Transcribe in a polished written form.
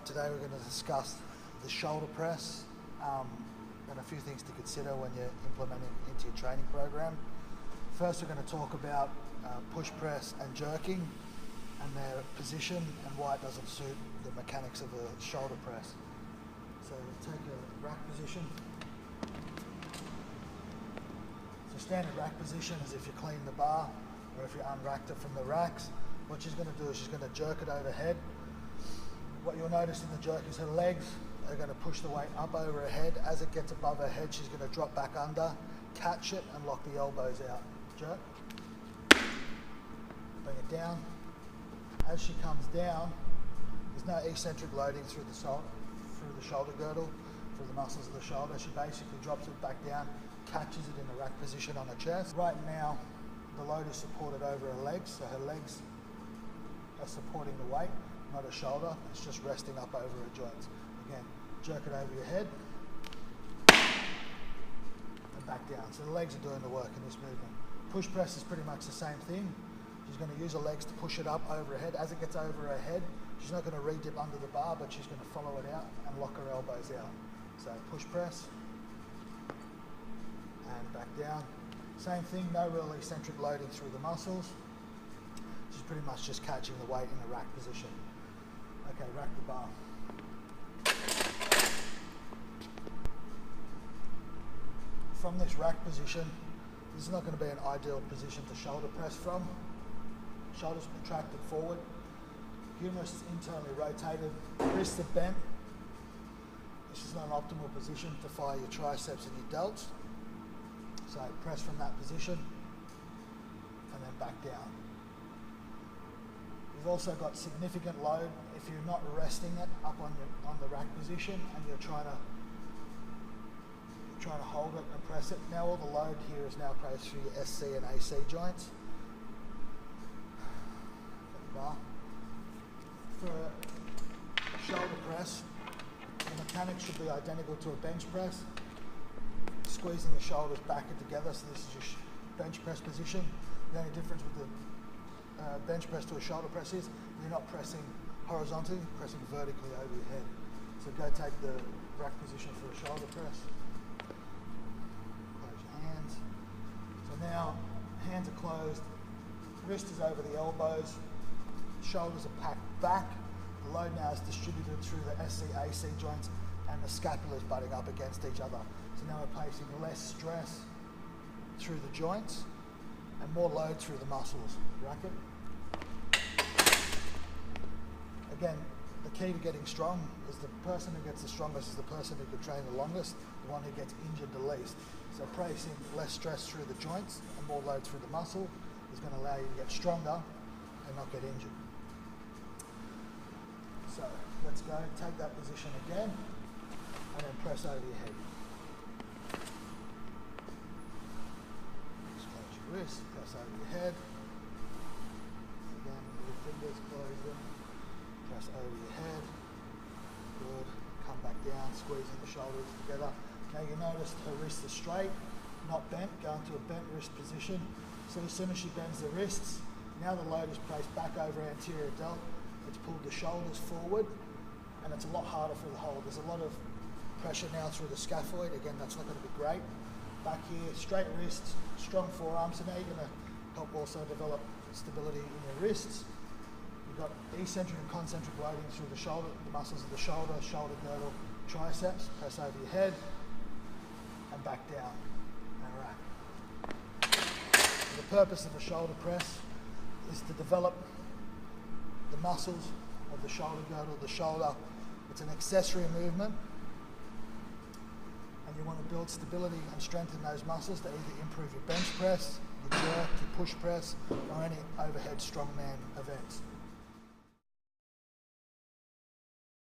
Today we're going to discuss the shoulder press and a few things to consider when you're implementing into your training program. First, we're going to talk about push press and jerking and their position and why it doesn't suit the mechanics of a shoulder press. So take a rack position. So standard rack position is if you clean the bar or if you unracked it from the racks. What she's going to do is she's going to jerk it overhead. What you'll notice in the jerk is her legs are going to push the weight up over her head. As it gets above her head, she's going to drop back under, catch it and lock the elbows out. Jerk. Bring it down. As she comes down, there's no eccentric loading through the shoulder girdle, through the muscles of the shoulder. She basically drops it back down, catches it in the rack position on her chest. Right now, the load is supported over her legs, so her legs are supporting the weight, not her shoulder. It's just resting up over her joints. Again, jerk it over your head and back down. So the legs are doing the work in this movement. Push press is pretty much the same thing. She's going to use her legs to push it up over her head. As it gets over her head, she's not going to re-dip under the bar, but she's going to follow it out and lock her elbows out. So push press and back down. Same thing, no real eccentric loading through the muscles. She's pretty much just catching the weight in a rack position. Okay, rack the bar. From this rack position, this is not going to be an ideal position to shoulder press from. Shoulders contracted forward, humerus is internally rotated, wrists are bent. This is not an optimal position to fire your triceps and your delts. So press from that position and then back down. You've also got significant load if you're not resting it up on the rack position and you're trying to hold it and press it. Now all the load here is now placed through your SC and AC joints. For a shoulder press, the mechanics should be identical to a bench press. Squeezing the shoulders back and together, so this is your bench press position. The only difference with the bench press to a shoulder press is you're not pressing horizontally, you're pressing vertically over your head. So go take the rack position for a shoulder press. Close your hands. So now hands are closed, wrist is over the elbows, shoulders are packed back. The load now is distributed through the SC-AC joints and the scapula is butting up against each other. So now we're placing less stress through the joints and more load through the muscles. Rack it. Again, the key to getting strong is the person who gets the strongest is the person who can train the longest, the one who gets injured the least. So placing less stress through the joints and more load through the muscle is going to allow you to get stronger and not get injured. So let's go, take that position again and then press over your head. Just close your wrist, press over your head. Again, with your fingers, close them. Press over your head. Good. Come back down, squeezing the shoulders together. Now you notice her wrists are straight, not bent, going to a bent wrist position. So as soon as she bends the wrists, now the load is placed back over anterior delt. It's pulled the shoulders forward and it's a lot harder for the hold. There's a lot of pressure now through the scaphoid. Again, that's not going to be great. Back here, straight wrists, strong forearms, and now you're going to help also develop stability in your wrists. You've got eccentric and concentric loading through the shoulder, the muscles of the shoulder, shoulder girdle, triceps. Press over your head and back down and rack. The purpose of a shoulder press is to develop the muscles of the shoulder girdle, the shoulder. It's an accessory movement and you want to build stability and strengthen those muscles to either improve your bench press, your jerk, your push press or any overhead strongman events.